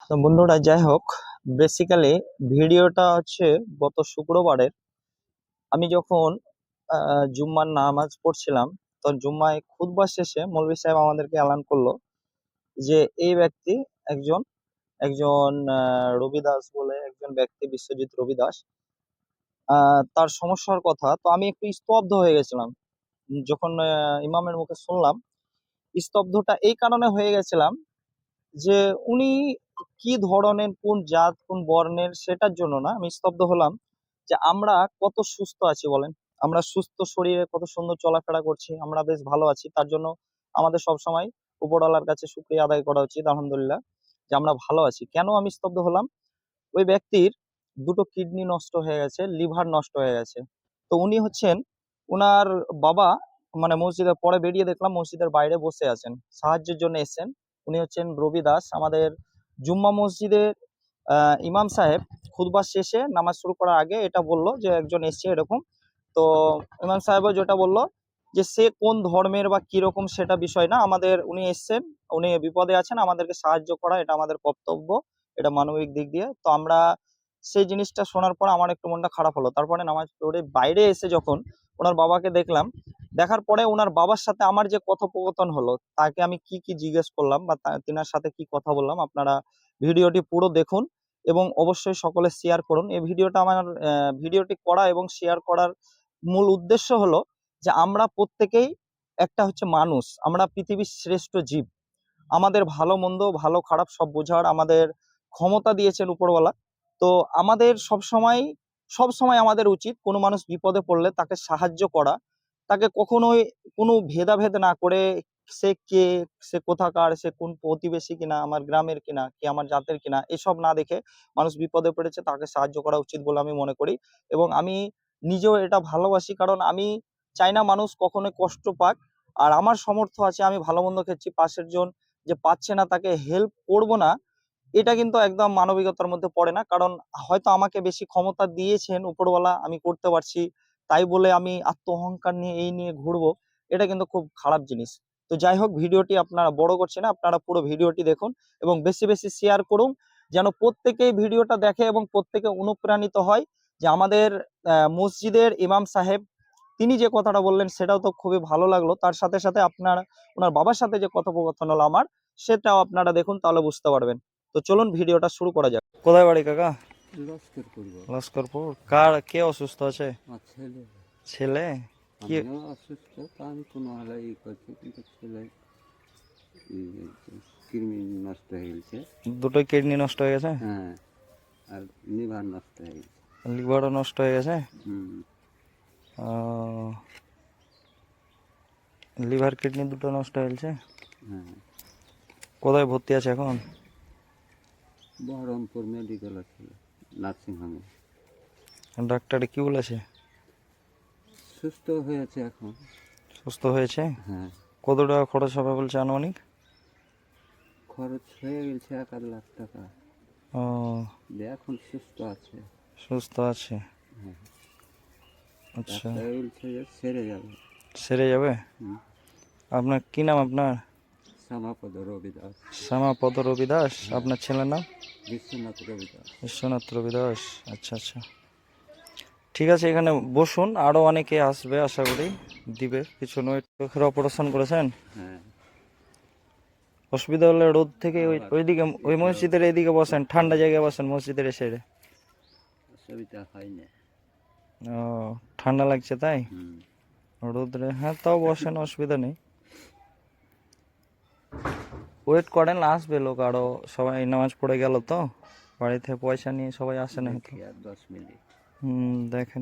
তো বন্ধুরা, যাই হোক, বেসিক্যালি ভিডিওটা হচ্ছে গত শুক্রবারের। আমি যখন জুম্মার নামাজ পড়ছিলাম, তো জুম্মায় খুতবা শেষে মৌলভী সাহেব আমাদেরকে এলান করলো যে এই ব্যক্তি একজন একজন রবি দাস বলে একজন ব্যক্তি, বিশ্বজিৎ রবি দাস। তার সমস্যার কথা তো আমি একটু স্তব্ধ হয়ে গেছিলাম যখন ইমামের মুখে শুনলাম। স্তব্ধটা এই কারণে হয়ে গেছিলাম যে উনি কি ধরনের, কোন জাত, কোন বর্ণের, সেটার জন্য না আমি স্তব্ধ হলাম। যে আমরা কত সুস্থ আছি বলেন, আমরা সুস্থ শরীরে কত সুন্দর চলাফেরা করছি, আমরা বেশ ভালো আছি। তার জন্য আমাদের সব সময় উপরওয়ালার কাছে শুকরিয়া আদায় করা উচিত, আলহামদুলিল্লাহ, যে আমরা ভালো আছি। কেন আমি স্তব্ধ হলাম? ওই ব্যক্তির দুটো কিডনি নষ্ট হয়ে গেছে, লিভার নষ্ট হয়ে গেছে। তো উনি হচ্ছেন, উনার বাবা, মানে মসজিদের পরে বেরিয়ে দেখলাম মসজিদের বাইরে বসে আছেন, সাহায্যের জন্য এসেছেন। উনি হচ্ছেন রবি দাস, আমাদের জুম্মা মসজিদের ইমাম সাহেব। খুতবা শেষে নামাজ শুরু করার আগে এটা বললো যে একজন এসছে এরকম। তো ইমাম সাহেবও যেটা বললো যে সে কোন ধর্মের বা কিরকম সেটা বিষয় না, আমাদের উনি এসছেন, উনি বিপদে আছেন, আমাদেরকে সাহায্য করা এটা আমাদের কর্তব্য, এটা মানবিক দিক দিয়ে। তো আমরা সেই জিনিসটা শোনার পর আমার একটু মনটা খারাপ হলো। তারপরে নামাজ পড়ে বাইরে এসে যখন ওনার বাবাকে দেখলাম, দেখার পরে ওনার বাবার সাথে আমার যে কথোপকথন হলো, তাকে আমি কি কি জিজ্ঞেস করলাম বা তিনার সাথে কি কথা বললাম, আপনারা ভিডিওটি পুরো দেখুন এবং অবশ্যই সকলে শেয়ার করুন। এই ভিডিওটা আমার ভিডিওটি করা এবং শেয়ার করার মূল উদ্দেশ্য হলো যে আমরা প্রত্যেকেই একটা হচ্ছে মানুষ, আমরা পৃথিবীর শ্রেষ্ঠ জীব। আমাদের ভালো মন্দ, ভালো খারাপ সব বোঝার আমাদের ক্ষমতা দিয়েছেন উপরওয়ালা। তো আমাদের সব সময় আমাদের উচিত কোনো মানুষ বিপদে পড়লে তাকে সাহায্য করা, তাকে কখনোই কোনো ভেদাভেদ না করে, সে কে, সে কোথাকার, সে কোন প্রতিবেশী কিনা, আমার গ্রামের কিনা, কি আমার জাতের কিনা, এসব না দেখে মানুষ বিপদে পড়েছে তাকে সাহায্য করা উচিত বলে আমি মনে করি। এবং আমি নিজেও এটা ভালোবাসি, কারণ আমি চাই না মানুষ কখনোই কষ্ট পাক। আর আমার সামর্থ্য আছে, আমি ভালো মন্দ খেয়েছি, পাশের জন যে পাচ্ছে না তাকে হেল্প করব না, এটা কিন্তু একদম মানবিকতার মধ্যে পড়ে না। কারণ হয়তো আমাকে বেশি ক্ষমতা দিয়েছেন উপরওয়ালা, আমি করতে পারছি, তাই বলে আমি আত্ম অহংকার নিয়ে এই নিয়ে ঘুরবো, এটা কিন্তু খুব খারাপ জিনিস। তো যাই হোক, ভিডিওটি আপনারা বড় করছে না, আপনারা পুরো ভিডিওটি দেখুন এবং বেশি বেশি শেয়ার করুন, যেন প্রত্যেকেই ভিডিওটা দেখে এবং প্রত্যেকে অনুপ্রাণিত হয়। যে আমাদের মসজিদের ইমাম সাহেব তিনি যে কথাটা বললেন সেটাও তো খুবই ভালো লাগলো। তার সাথে সাথে আপনার ওনার বাবার সাথে যে কথোপকথন হলো আমার, সেটাও আপনারা দেখুন, তাহলে বুঝতে পারবেন। তো চলুন ভিডিওটা শুরু করা যাক। কোথায় বাড়ি কাকা? লস্করপুর। কার, কে অসুস্থ আছে? ছেলে? কি? অসুস্থ, তা আমি কোনো আলাই করছি, কিন্তু ছেলে কিডনি নষ্ট হয়ে গেছে। দুটোই কিডনি নষ্ট হয়ে গেছে? হ্যাঁ, আর লিভার নষ্ট হয়ে গেছে। লিভারও নষ্ট হয়ে গেছে? হুম। লিভার কিডনি দুটো নষ্ট হয়ে গেছে। হ্যাঁ, কোথায় ভর্তি আছে এখন? বহরমপুর মেডিকেল আছে, নার্সিংহোমে। ডাক্তারে কি বলেছে? সুস্থ হয়েছে এখন। সুস্থ হয়েছে? হ্যাঁ। কত টাকা খরচ হবে বলছে আনুমানিক? খরচ হয়ে গেছে 1.5 লাখ টাকা। ও, এখন সুস্থ আছে। সুস্থ আছে। হ্যাঁ, আচ্ছা, ডাক্তার বলছে যে সেরে যাবে। সেরে যাবে? আপনার কি নাম আপনার? শ্যামাপদ রবি দাস। শ্যামাপদ রবি দাস। আপনার ছেলের নাম? বিশ্বনাথ রবি দাস। বিশ্বনাথ রবি দাস। আচ্ছা আচ্ছা, ঠিক আছে, এখানে বসুন, আরো অনেকে আসবে আশা করি, দিবে কিছু নয়। চোখের অপারেশন করেছেন? হ্যাঁ। অসুবিধা হলে রোদ থেকে ওইদিকে, ওই মসজিদের এইদিকে বসেন, ঠান্ডা জায়গায় বসেন মসজিদের এই সাইডে। অসুবিধা হয় না। ও, ঠান্ডা লাগছে তাই? হুম। রোদ্রে, হ্যাঁ, তাও বসেন, অসুবিধা নেই। ওয়েট করেন, আসবে লোক আরো, সবাই নামাজ পড়ে গেল তো বাড়িতে পয়সা নিয়ে সবাই আসে না হয়তো। আর 10 মিনিট। দেখেন।